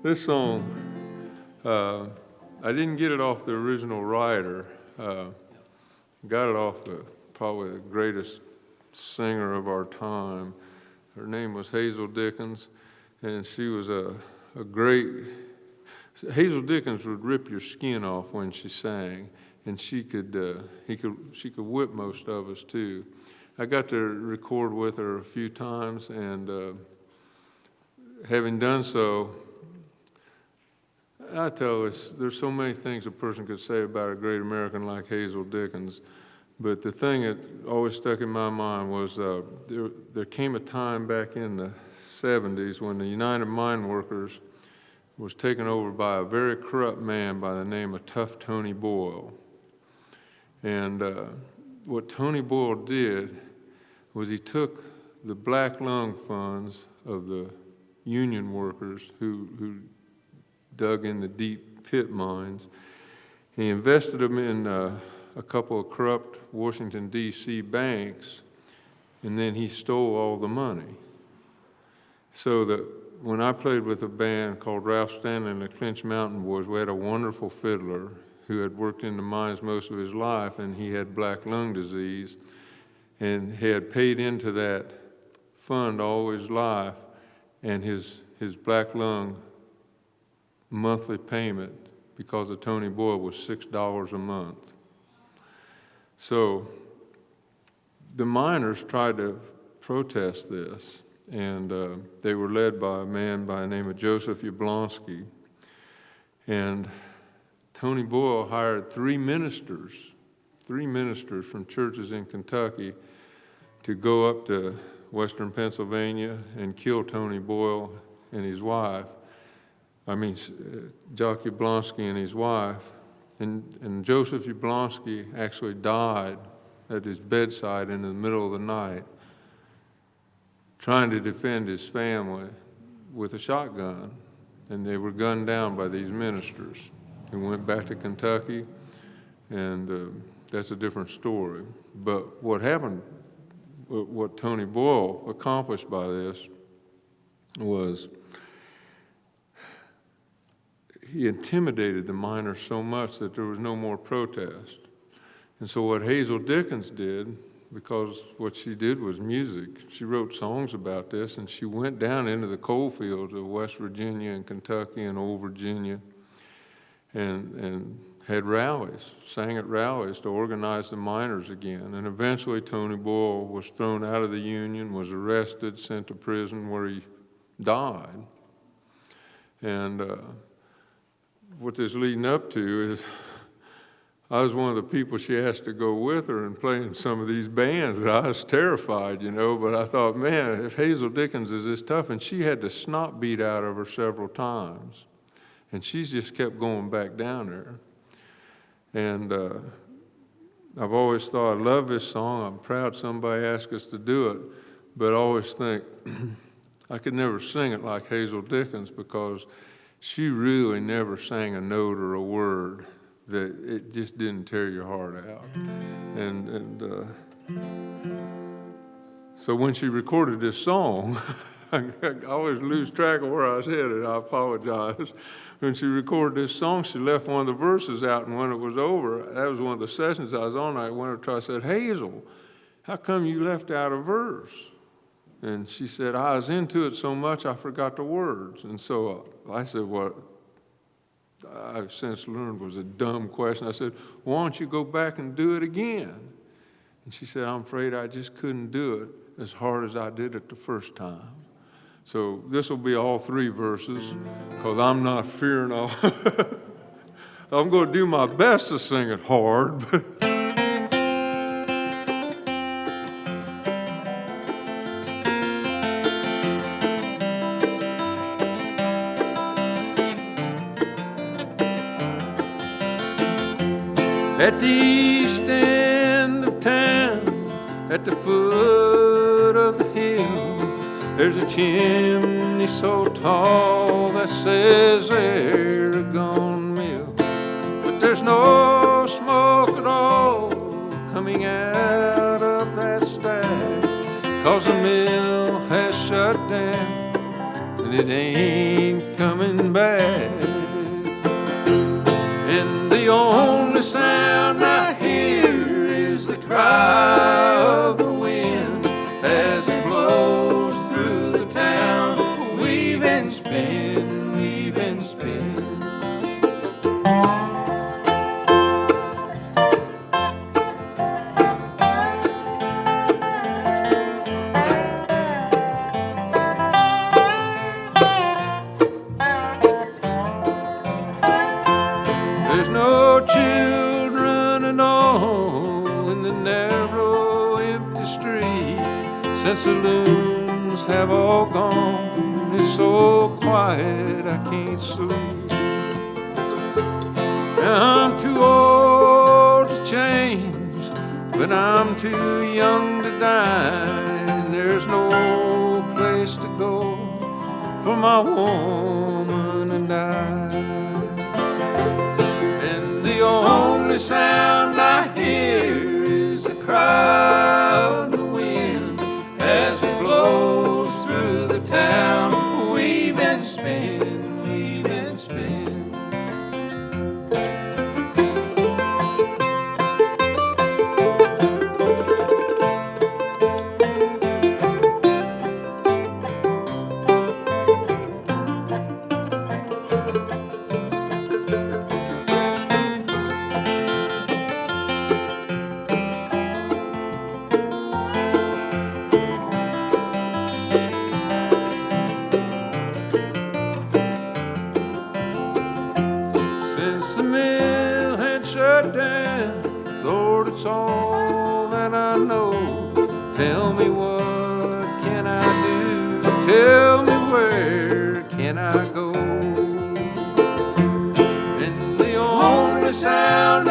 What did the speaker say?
This song, I didn't get it off the original writer. Got it off probably the greatest singer of our time. Her name was Hazel Dickens, and she was a great. Hazel Dickens would rip your skin off when she sang, and she could whip most of us too. I got to record with her a few times, and having done so, I tell us there's so many things a person could say about a great American like Hazel Dickens, but the thing that always stuck in my mind was there came a time back in the 70s when the United Mine Workers was taken over by a very corrupt man by the name of Tough Tony Boyle. And what Tony Boyle did was he took the black lung funds of the union workers who dug in the deep pit mines. He invested them in a couple of corrupt Washington, D.C. banks, and then he stole all the money. So that when I played with a band called Ralph Stanley and the Clinch Mountain Boys, we had a wonderful fiddler who had worked in the mines most of his life, and he had black lung disease, and he had paid into that fund all his life, and his black lung monthly payment because of Tony Boyle was $6 a month. So the miners tried to protest this, and they were led by a man by the name of Joseph Yablonsky. And Tony Boyle hired three ministers from churches in Kentucky to go up to western Pennsylvania and kill Tony Boyle and his wife. Jock Yablonsky and his wife. And Joseph Yablonsky actually died at his bedside in the middle of the night trying to defend his family with a shotgun. And they were gunned down by these ministers. He went back to Kentucky, and that's a different story. But what happened, what Tony Boyle accomplished by this was he intimidated the miners so much that there was no more protest. And so what Hazel Dickens did, because what she did was music, she wrote songs about this, and she went down into the coal fields of West Virginia and Kentucky and Old Virginia and had rallies, sang at rallies to organize the miners again. And eventually Tony Boyle was thrown out of the union, was arrested, sent to prison where he died. And what this is leading up to is I was one of the people she asked to go with her and play in some of these bands, and I was terrified, but I thought, man, if Hazel Dickens is this tough, and she had the snot beat out of her several times, and she's just kept going back down there. And I've always thought, I love this song, I'm proud somebody asked us to do it, but I always think I could never sing it like Hazel Dickens because she really never sang a note or a word that it just didn't tear your heart out. And so when she recorded this song, I always lose track of where I was headed, I apologize. When she recorded this song, she left one of the verses out, and when it was over, that was one of the sessions I was on, I went up to her, I said, Hazel, how come you left out a verse? And she said, I was into it so much I forgot the words. And so I said, what I've since learned was a dumb question. I said, why don't you go back and do it again? And she said, I'm afraid I just couldn't do it as hard as I did it the first time. So this will be all three verses because I'm not fearing all. I'm going to do my best to sing it hard. At the east end of town, at the foot of the hill, there's a chimney so tall that says Aragon Mill. But there's no smoke at all coming out of that stack, 'cause the mill has shut down and it ain't coming back. And the only sound I hear is the cry of the wind as it blows through the town, weave and spin, weave and spin. There's no children at all in the narrow, empty street. Since saloons have all gone, it's so quiet I can't sleep. Now I'm too old to change, but I'm too young to die. And there's no place to go for my woman and I. The only sound I hear is the cry of the wind as it blows through the town, weave and spin, weave and spin. Since the mill had shut down, Lord, it's all that I know. Tell me what can I do? Tell me where can I go? And the only sound